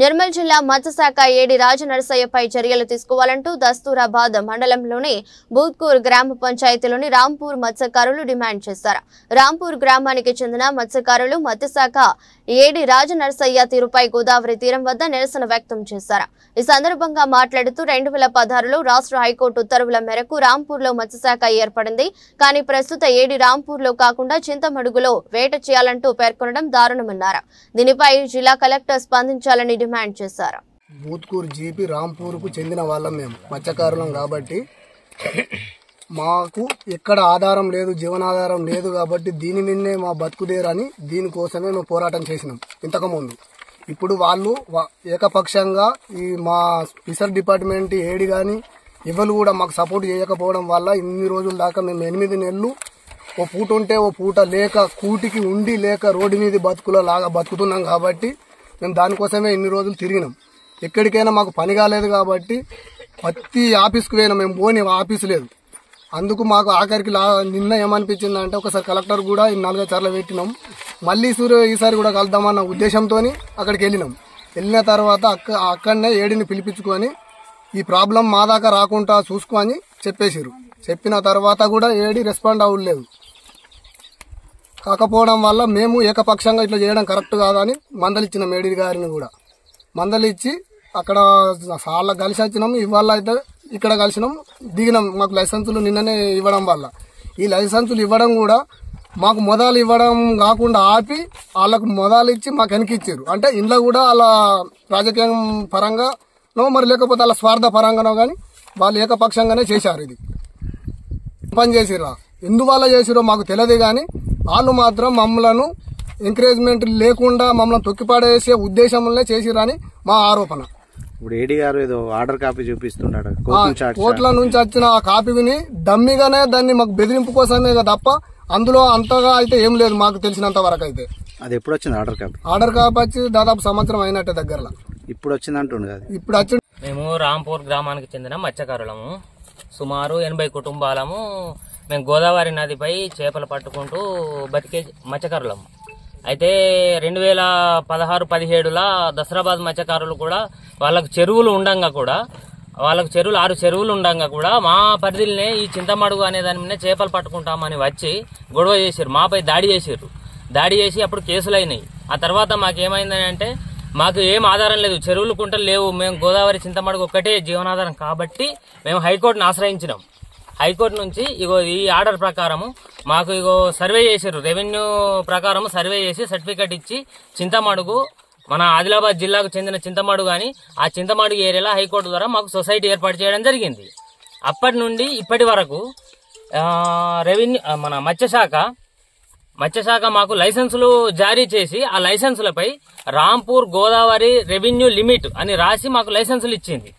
నిర్మల్ జిల్లా మత్స్యశాఖ ఏడి రాజనరసయ్యపై చర్యలు తీసుకోవాలంటూ దస్తూరాబాద్ మండలంలోని బూత్కూర్ గ్రామ పంచాయతీలోని రాంపూర్ మత్స్యకారులు డిమాండ్ చేశారు. రాంపూర్ గ్రామానికి చెందిన మత్స్యకారులు మత్స్యశాఖ ఏడి రాజనరసయ్య తీరుపై గోదావరి తీరం వద్ద నిరసన వ్యక్తం చేశారు. ఈ సందర్భంగా మాట్లాడుతూ 2016లో రాష్ట్ర హైకోర్టు ఉత్తర్వుల మేరకు రాంపూర్లో మత్స్యశాఖ ఏర్పడింది. కానీ ప్రస్తుత ఏడి రాంపూర్లో కాకుండా చింతమడుగులో వేట చేయాలంటూ పేర్కొనడం దారుణమన్నారు. దీనిపై జిల్లా కలెక్టర్ స్పందించాలని డిమాండ్ చేశారు. బూత్కూర్ జీపీ రాంపూర్కు చెందిన వాళ్ళం మేము మత్స్యకారులం కాబట్టి మాకు ఎక్కడ ఆధారం లేదు, జీవనాధారం లేదు కాబట్టి దీని మీదనే మా బతుకుదేరని దీనికోసమే మేము పోరాటం చేసినాం ఇంతకుముందు. ఇప్పుడు వాళ్ళు ఏకపక్షంగా ఈ మా ఫిషర్ డిపార్ట్మెంట్ ఏడి కానీ ఎవరు కూడా మాకు సపోర్ట్ చేయకపోవడం వల్ల ఇన్ని రోజుల దాకా మేము 8 నెలలు ఓ పూట ఉంటే ఓ పూట లేక కూటికి ఉండి లేక రోడ్డు మీద బతుకుల లాగా బతుకుతున్నాం కాబట్టి మేము దానికోసమే ఇన్ని రోజులు తిరిగినాం. ఎక్కడికైనా మాకు పని కాలేదు కాబట్టి ప్రతి ఆఫీస్కి పోయినా మేము పోని ఆఫీసు లేదు. అందుకు మాకు ఆఖరికి నిన్న ఏమనిపించిందంటే ఒకసారి కలెక్టర్ కూడా 4-5 సార్లు పెట్టినాం. మళ్ళీ ఈసారి కూడా కలుద్దామన్న ఉద్దేశంతో అక్కడికి వెళ్ళిన తర్వాత అక్కడనే ఏడిని పిలిపించుకొని ఈ ప్రాబ్లం మా దాకా రాకుండా చూసుకొని చెప్పేసారు. చెప్పిన తర్వాత కూడా ఏడి రెస్పాండ్ అవ్వలేదు. కాకపోవడం వల్ల మేము ఏకపక్షంగా ఇట్లా చేయడం కరెక్ట్ కాదని మందలిచ్చినాం. ఏడి గారిని కూడా మందలిచ్చి అక్కడ చాలా కలిసి వచ్చినాం. ఇవాళ అయితే ఇక్కడ కలిసినాం, దిగినాం. మాకు లైసెన్సులు నిన్ననే ఇవ్వడం వల్ల ఈ లైసెన్సులు ఇవ్వడం కూడా మాకు మొదలు ఇవ్వడం కాకుండా ఆపి వాళ్ళకు మొదలు ఇచ్చి మాకు వెనకిచ్చారు. అంటే ఇంట్లో కూడా అలా రాజకీయం పరంగానో మరి లేకపోతే అలా స్వార్థ పరంగానో కానీ వాళ్ళు ఏకపక్షంగానే చేశారు. ఇది పని చేసిరా ఎందువల్ల చేసిరో మాకు తెలియదు కానీ వాళ్ళు మాత్రం మమ్మలను ఎంకరేజ్మెంట్ లేకుండా మమ్మల్ని తొక్కిపాడేసే ఉద్దేశంలోనే చేసిరని మా ఆరోపణ. ఇప్పుడు ఏడీ గారు ఏదో ఆర్డర్ కాపీ చూపిస్తున్నాడు, కోర్టుల నుంచి వచ్చిన ఆ కాపీని డమ్మిగానే దాన్ని మాకు బెదిరింపు కోసమే తప్ప అందులో అంతగా అయితే ఏం లేదు మాకు తెలిసినంత వరకు అయితే. అది ఎప్పుడు వచ్చింది ఆర్డర్ కాపీ? ఆర్డర్ కాపీ వచ్చి దాదాపు సంవత్సరం అయినట్టే దగ్గరలో. ఇప్పుడు వచ్చింది అంటుండే కదా. ఇప్పుడు వచ్చి మేము రాంపూర్ గ్రామానికి చెందిన మత్స్యకారులము. సుమారు 80 కుటుంబాలము. మేము గోదావరి నదిపై చేపలు పట్టుకుంటూ బతికే మత్స్యకారులము. అయితే 2016-17లా దసరాబాద్ మత్స్యకారులు కూడా వాళ్ళకు చెరువులు ఉండంగా కూడా వాళ్ళకు 6 చెరువులు ఉండంగా కూడా మా పరిధిలోనే ఈ చింతమడుగు అనే దాని మీద చేపలు పట్టుకుంటామని వచ్చి గొడవ చేశారు. మాపై దాడి చేశారు. దాడి చేసి అప్పుడు కేసులు అయినాయి. ఆ తర్వాత మాకేమైందని అంటే మాకు ఏం ఆధారం లేదు, చెరువులు కుంటలు లేవు, మేము గోదావరి చింతమడుగు ఒక్కటే జీవనాధారం కాబట్టి మేము హైకోర్టును ఆశ్రయించినాం. హైకోర్టు నుంచి ఇగో ఈ ఆర్డర్ ప్రకారము మాకు ఇగో సర్వే చేశారు. రెవెన్యూ ప్రకారం సర్వే చేసి సర్టిఫికెట్ ఇచ్చి చింతమడుగు మన ఆదిలాబాద్ జిల్లాకు చెందిన చింతమడుగు అని ఆ చింతమడుగు ఏరియాలో హైకోర్టు ద్వారా మాకు సొసైటీ ఏర్పాటు చేయడం జరిగింది. అప్పటి నుండి ఇప్పటి వరకు రెవెన్యూ మన మత్స్యశాఖ మాకు లైసెన్సులు జారీ చేసి ఆ లైసెన్సులపై రాంపూర్ గోదావరి రెవెన్యూ లిమిట్ అని రాసి మాకు లైసెన్సులు ఇచ్చింది.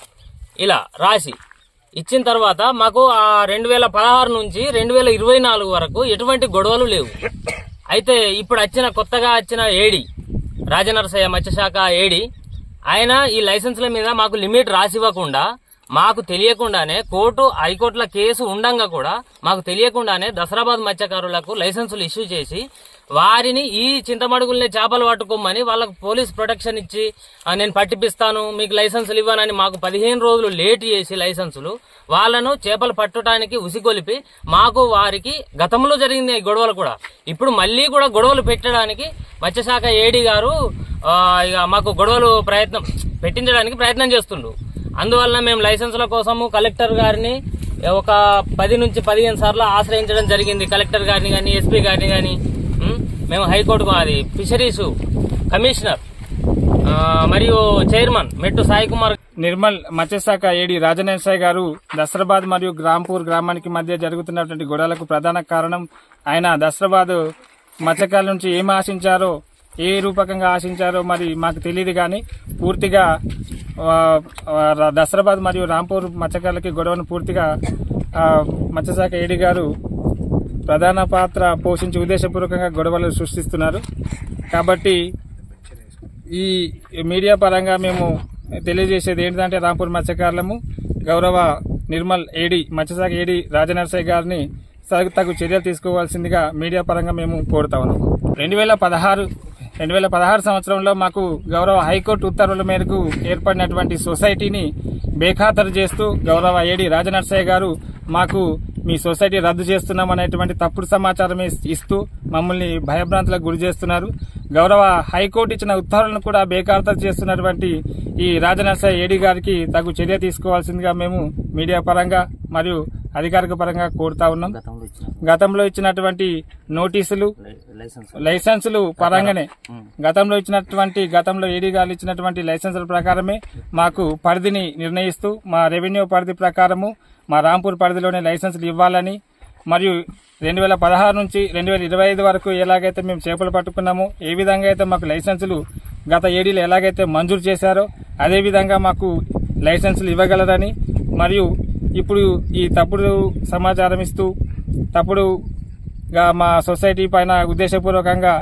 ఇలా రాసి ఇచ్చిన తర్వాత మాకు 2016 నుంచి 2024 వరకు ఎటువంటి గొడవలు లేవు. అయితే ఇప్పుడు కొత్తగా వచ్చిన ఏడి రాజనరసయ్య మత్స్యశాఖ ఏడి ఆయన ఈ లైసెన్సుల మీద మాకు లిమిట్ రాసివ్వకుండా మాకు తెలియకుండానే హైకోర్టుల కేసు ఉండంగా కూడా మాకు తెలియకుండానే దసరాబాద్ మత్స్యకారులకు లైసెన్సులు ఇష్యూ చేసి వారిని ఈ చింతమడుగుల్ని చేపలు పట్టుకోమని వాళ్ళకు పోలీస్ ప్రొటెక్షన్ ఇచ్చి నేను పట్టిపిస్తాను మీకు లైసెన్సులు ఇవ్వనని మాకు 15 రోజులు లేట్ చేసి లైసెన్సులు వాళ్ళను చేపలు పట్టడానికి ఉసిగొలిపి మాకు వారికి గతంలో జరిగింది గొడవలు కూడా ఇప్పుడు మళ్లీ కూడా గొడవలు పెట్టడానికి మత్స్యశాఖ ఏడీ గారు ఇక మాకు గొడవలు పెట్టించడానికి ప్రయత్నం చేస్తుండ్రు. అందువల్ల మేము లైసెన్సుల కోసము కలెక్టర్ గారిని ఒక 10 నుంచి 15 సార్లు ఆశ్రయించడం జరిగింది. కలెక్టర్ గారిని కానీ ఎస్పీ గారిని కానీ మేము హైకోర్టుకు అది ఫిషరీస్ కమిషనర్ మరియు చైర్మన్ మెట్టు సాయి కుమార్. నిర్మల్ మత్స్యశాఖ ఏడి రాజనరసయ్య గారు దసరాబాద్ మరియు రాంపూర్ గ్రామానికి మధ్య జరుగుతున్నటువంటి గొడవలకు ప్రధాన కారణం ఆయన దసరాబాద్ మత్స్యకారుల నుంచి ఏం ఆశించారో ఏ రూపకంగా ఆశించారో మరి మాకు తెలియదు. కానీ పూర్తిగా దసరాబాద్ మరియు రాంపూర్ మత్స్యకారులకి గొడవను పూర్తిగా మత్స్యశాఖ ఏడీ గారు ప్రధాన పాత్ర పోషించి ఉద్దేశపూర్వకంగా గొడవలు సృష్టిస్తున్నారు. కాబట్టి ఈ మీడియా పరంగా మేము తెలియజేసేది ఏంటంటే రాంపూర్ మత్స్యకారులము గౌరవ నిర్మల్ ఏడీ మత్స్యశాఖ ఏడీ రాజనరసయ్య గారిని తగు చర్యలు తీసుకోవాల్సిందిగా మీడియా పరంగా మేము కోరుతా ఉన్నాం. 2016 2016 సంవత్సరంలో మాకు గౌరవ హైకోర్టు ఉత్తర్వుల మేరకు ఏర్పడినటువంటి సొసైటీని బేఖాతరు చేస్తూ గౌరవ ఏడి రాజనరసయ్య గారు మాకు మీ సొసైటీ రద్దు చేస్తున్నామనేటువంటి తప్పుడు సమాచారం ఇస్తూ మమ్మల్ని భయభ్రాంతులకు గురి చేస్తున్నారు. గౌరవ హైకోర్టు ఇచ్చిన ఉత్తర్వులను కూడా బేఖాతరు చేస్తున్నటువంటి ఈ రాజనరసయ్య ఏడి గారికి తగు చర్య తీసుకోవాల్సిందిగా మేము మీడియా పరంగా మరియు అధికారిక పరంగా కోరుతా ఉన్నాం. గతంలో ఇచ్చినటువంటి నోటీసులు లైసెన్సులు పరంగానే గతంలో ఏడీ గారు ఇచ్చినటువంటి లైసెన్సుల ప్రకారమే మాకు పరిధిని నిర్ణయిస్తూ మా రెవెన్యూ పరిధి ప్రకారము మా రాంపూర్ పరిధిలోనే లైసెన్సులు ఇవ్వాలని మరియు 2016 నుంచి 2025 వరకు ఎలాగైతే మేము చేపలు పట్టుకున్నామో ఏ విధంగా అయితే మాకు లైసెన్సులు గత ఏడీలు ఎలాగైతే మంజూరు చేశారో అదేవిధంగా మాకు లైసెన్సులు ఇవ్వగలరని మరియు ఇప్పుడు ఈ తప్పుడు సమాచారం ఇస్తూ తప్పుడుగా మా సొసైటీ పైన ఉద్దేశపూర్వకంగా